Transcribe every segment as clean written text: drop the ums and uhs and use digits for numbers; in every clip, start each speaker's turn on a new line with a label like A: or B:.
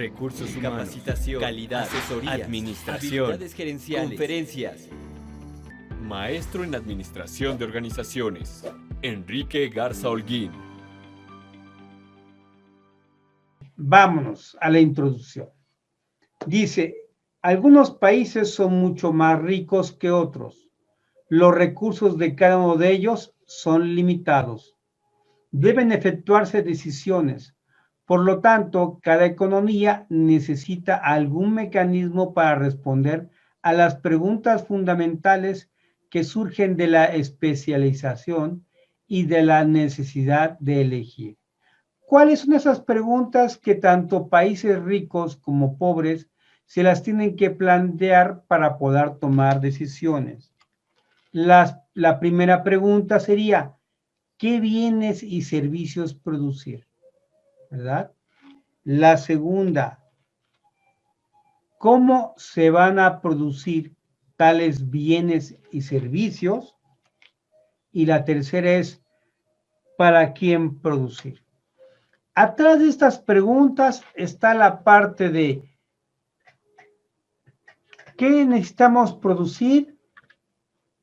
A: recursos humanos,
B: capacitación,
A: calidad,
B: asesoría,
A: administración,
B: habilidades gerenciales, conferencias.
C: Maestro en Administración de Organizaciones, Enrique Garza Holguín.
D: Vámonos a la introducción. Dice, algunos países son mucho más ricos que otros. Los recursos de cada uno de ellos son limitados. Deben efectuarse decisiones. Por lo tanto, cada economía necesita algún mecanismo para responder a las preguntas fundamentales que surgen de la especialización y de la necesidad de elegir. ¿Cuáles son esas preguntas que tanto países ricos como pobres se las tienen que plantear para poder tomar decisiones? La primera pregunta sería, ¿qué bienes y servicios producir? ¿Verdad? La segunda, ¿cómo se van a producir tales bienes y servicios? Y la tercera es, ¿para quién producir? Atrás de estas preguntas está la parte de ¿qué necesitamos producir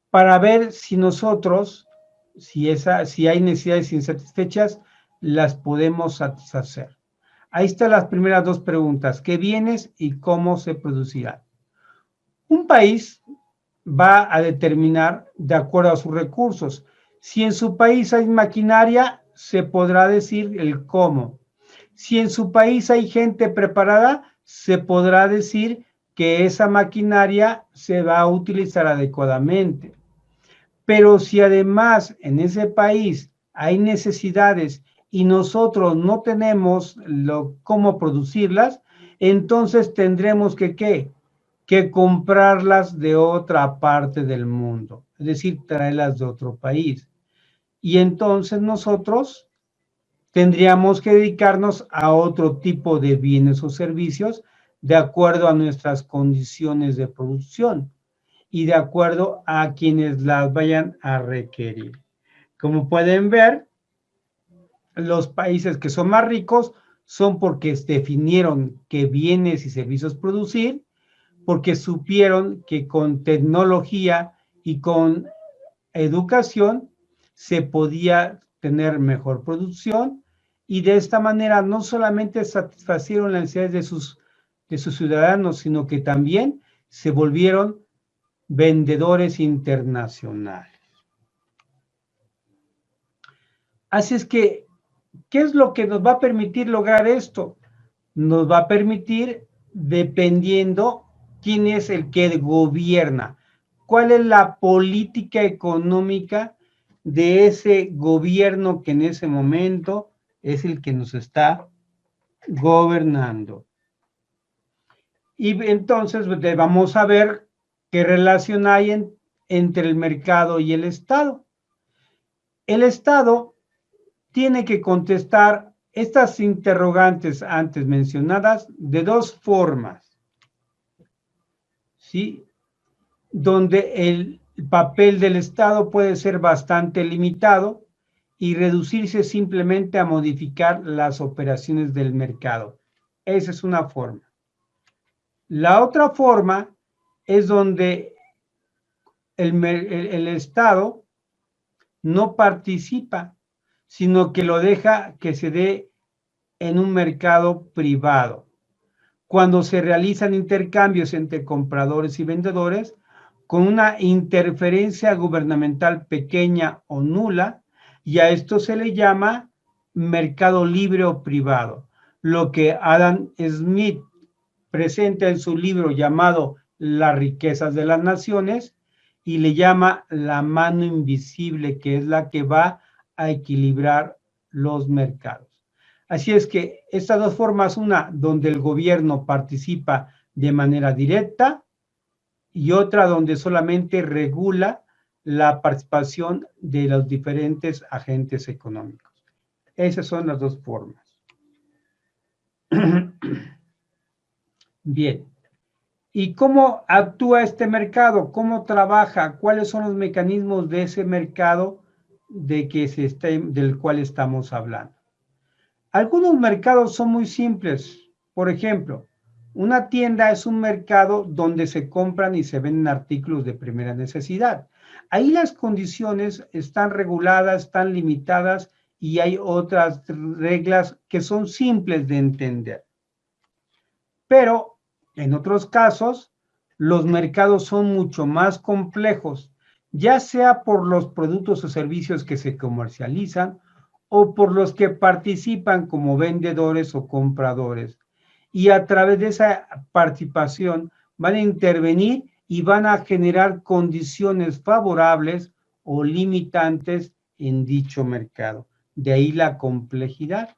D: para ver si nosotros, si hay necesidades insatisfechas, las podemos satisfacer? Ahí están las primeras dos preguntas, ¿qué bienes y cómo se producirán? Un país va a determinar de acuerdo a sus recursos. Si en su país hay maquinaria, se podrá decir el cómo. Si en su país hay gente preparada, se podrá decir que esa maquinaria se va a utilizar adecuadamente. Pero si además en ese país hay necesidades y nosotros no tenemos cómo producirlas, entonces tendremos que comprarlas de otra parte del mundo, es decir, traerlas de otro país. Y entonces nosotros tendríamos que dedicarnos a otro tipo de bienes o servicios de acuerdo a nuestras condiciones de producción y de acuerdo a quienes las vayan a requerir. Como pueden ver, los países que son más ricos son porque definieron qué bienes y servicios producir, porque supieron que con tecnología y con educación se podía tener mejor producción y de esta manera no solamente satisfacieron las necesidades de sus ciudadanos, sino que también se volvieron vendedores internacionales. Así es que, ¿qué es lo que nos va a permitir lograr esto? Nos va a permitir, dependiendo quién es el que gobierna, cuál es la política económica de ese gobierno que en ese momento es el que nos está gobernando. Y entonces vamos a ver qué relación hay entre el mercado y el Estado. El Estado tiene que contestar estas interrogantes antes mencionadas de dos formas, ¿sí? Donde el papel del Estado puede ser bastante limitado y reducirse simplemente a modificar las operaciones del mercado. Esa es una forma. La otra forma es donde el Estado no participa, sino que lo deja que se dé en un mercado privado. Cuando se realizan intercambios entre compradores y vendedores, con una interferencia gubernamental pequeña o nula, y a esto se le llama mercado libre o privado, lo que Adam Smith presenta en su libro llamado Las riquezas de las naciones y le llama la mano invisible, que es la que va a equilibrar los mercados. Así es que estas dos formas, una donde el gobierno participa de manera directa y otra donde solamente regula la participación de los diferentes agentes económicos. Esas son las dos formas. Bien. ¿Y cómo actúa este mercado? ¿Cómo trabaja? ¿Cuáles son los mecanismos de ese mercado del cual estamos hablando? Algunos mercados son muy simples. Por ejemplo, una tienda es un mercado donde se compran y se venden artículos de primera necesidad. Ahí las condiciones están reguladas, están limitadas y hay otras reglas que son simples de entender. Pero en otros casos, los mercados son mucho más complejos, ya sea por los productos o servicios que se comercializan o por los que participan como vendedores o compradores. Y a través de esa participación van a intervenir y van a generar condiciones favorables o limitantes en dicho mercado. De ahí la complejidad.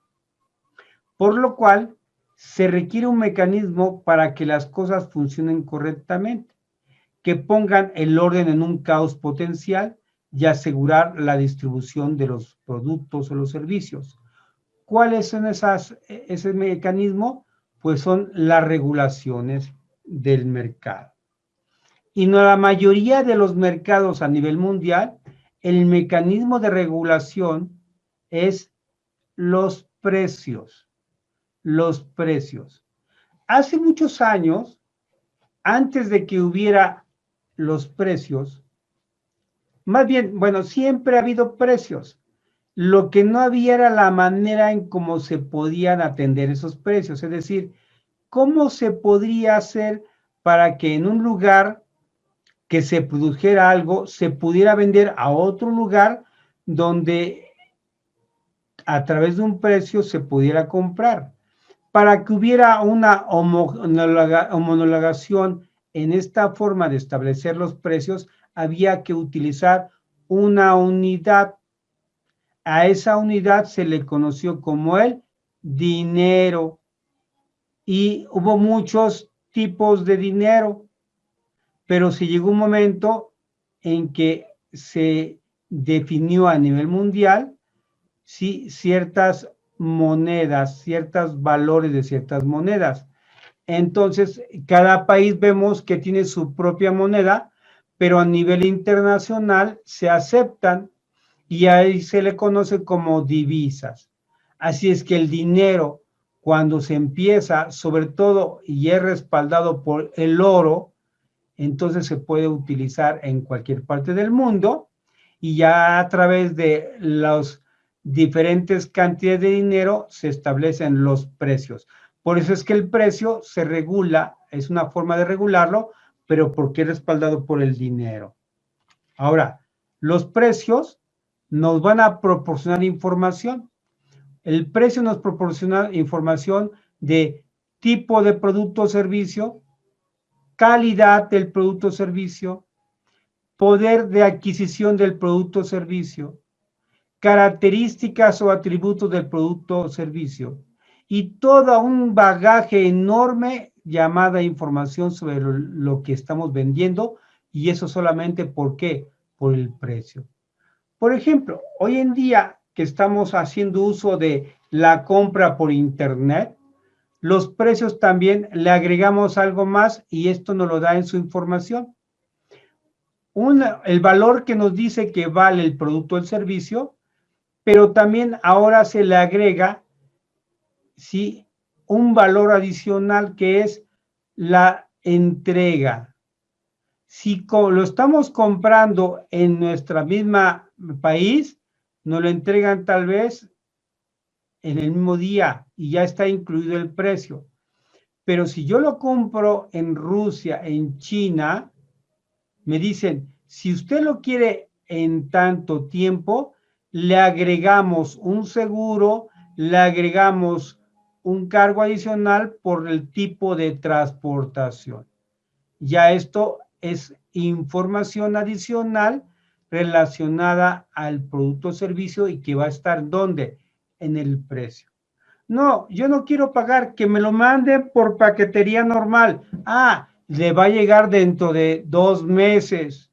D: Por lo cual, se requiere un mecanismo para que las cosas funcionen correctamente, que pongan el orden en un caos potencial y asegurar la distribución de los productos o los servicios. ¿Cuáles son ese mecanismo? Pues son las regulaciones del mercado. Y en la mayoría de los mercados a nivel mundial, el mecanismo de regulación es los precios. Los precios. Hace muchos años, antes de que hubiera los precios, más bien, bueno, siempre ha habido precios. Lo que no había era la manera en cómo se podían atender esos precios, es decir, cómo se podría hacer para que en un lugar que se produjera algo, se pudiera vender a otro lugar donde a través de un precio se pudiera comprar. Para que hubiera una homologación en esta forma de establecer los precios, había que utilizar una unidad. A esa unidad se le conoció como el dinero. Y hubo muchos tipos de dinero, pero se llegó un momento en que se definió a nivel mundial sí, ciertas monedas, ciertos valores de ciertas monedas. Entonces, cada país vemos que tiene su propia moneda, pero a nivel internacional se aceptan y ahí se le conoce como divisas. Así es que el dinero, cuando se empieza, sobre todo y es respaldado por el oro, entonces se puede utilizar en cualquier parte del mundo y ya a través de los diferentes cantidades de dinero se establecen los precios. Por eso es que el precio se regula, es una forma de regularlo, pero porque es respaldado por el dinero. Ahora, los precios nos van a proporcionar información. El precio nos proporciona información de tipo de producto o servicio, calidad del producto o servicio, poder de adquisición del producto o servicio, características o atributos del producto o servicio y todo un bagaje enorme llamada información sobre lo que estamos vendiendo y eso solamente ¿por qué? Por el precio. Por ejemplo, hoy en día que estamos haciendo uso de la compra por internet, los precios también le agregamos algo más y esto nos lo da en su información. El valor que nos dice que vale el producto o el servicio, pero también ahora se le agrega ¿sí? un valor adicional que es la entrega. Si lo estamos comprando en nuestra misma país, nos lo entregan tal vez en el mismo día y ya está incluido el precio. Pero si yo lo compro en Rusia, en China, me dicen, si usted lo quiere en tanto tiempo, le agregamos un seguro, le agregamos un cargo adicional por el tipo de transportación. Ya esto es información adicional relacionada al producto o servicio y que va a estar ¿dónde? En el precio. No, yo no quiero pagar, que me lo manden por paquetería normal. Ah, le va a llegar dentro de 2 meses.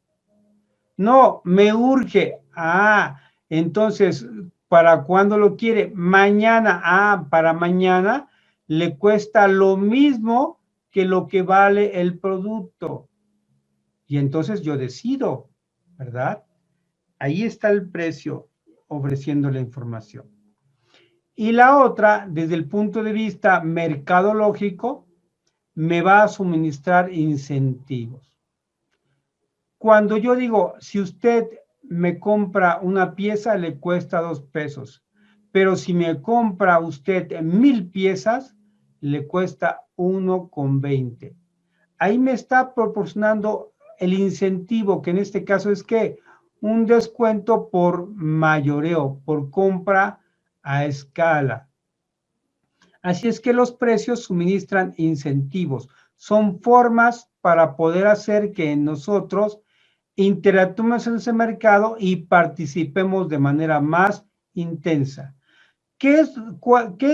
D: No, me urge. Ah, entonces, ¿para cuándo lo quiere? Mañana. Ah, para mañana le cuesta lo mismo que lo que vale el producto. Y entonces yo decido, ¿verdad? Ahí está el precio ofreciendo la información. Y la otra, desde el punto de vista mercadológico, me va a suministrar incentivos. Cuando yo digo, si usted me compra una pieza, le cuesta 2 pesos, pero si me compra usted 1000 piezas, le cuesta 1,20. Ahí me está proporcionando el incentivo, que en este caso es que un descuento por mayoreo, por compra a escala. Así es que los precios suministran incentivos, son formas para poder hacer que nosotros interactuemos en ese mercado y participemos de manera más intensa. ¿Qué es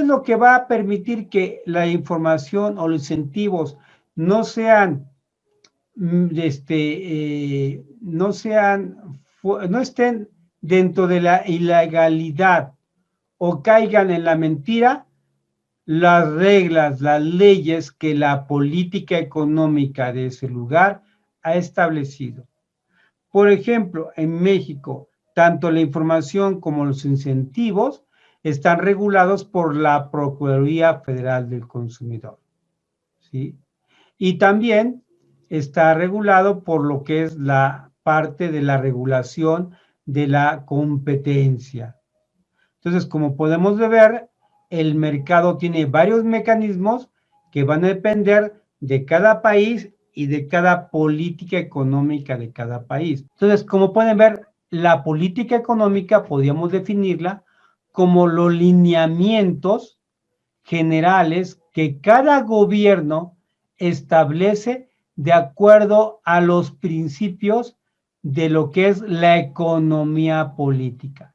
D: lo que va a permitir que la información o los incentivos no sean, no estén dentro de la ilegalidad o caigan en la mentira? Las reglas, las leyes que la política económica de ese lugar ha establecido. Por ejemplo, en México, tanto la información como los incentivos están regulados por la Procuraduría Federal del Consumidor, ¿sí? Y también está regulado por lo que es la parte de la regulación de la competencia. Entonces, como podemos ver, el mercado tiene varios mecanismos que van a depender de cada país y de cada política económica de cada país. Entonces, como pueden ver, la política económica podríamos definirla como los lineamientos generales que cada gobierno establece de acuerdo a los principios de lo que es la economía política.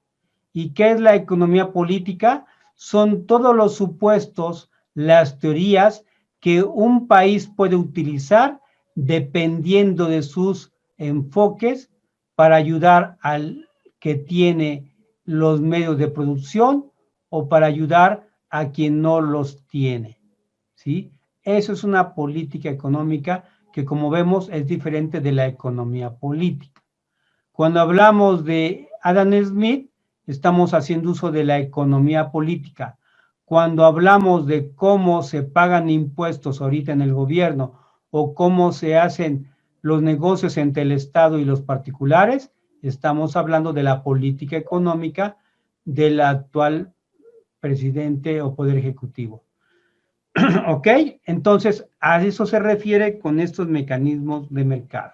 D: ¿Y qué es la economía política? Son todos los supuestos, las teorías que un país puede utilizar dependiendo de sus enfoques para ayudar al que tiene los medios de producción o para ayudar a quien no los tiene, ¿sí? Eso es una política económica que, como vemos, es diferente de la economía política. Cuando hablamos de Adam Smith, estamos haciendo uso de la economía política. Cuando hablamos de cómo se pagan impuestos ahorita en el gobierno o cómo se hacen los negocios entre el Estado y los particulares, estamos hablando de la política económica del actual presidente o poder ejecutivo. ¿Ok? Entonces, a eso se refiere con estos mecanismos de mercado.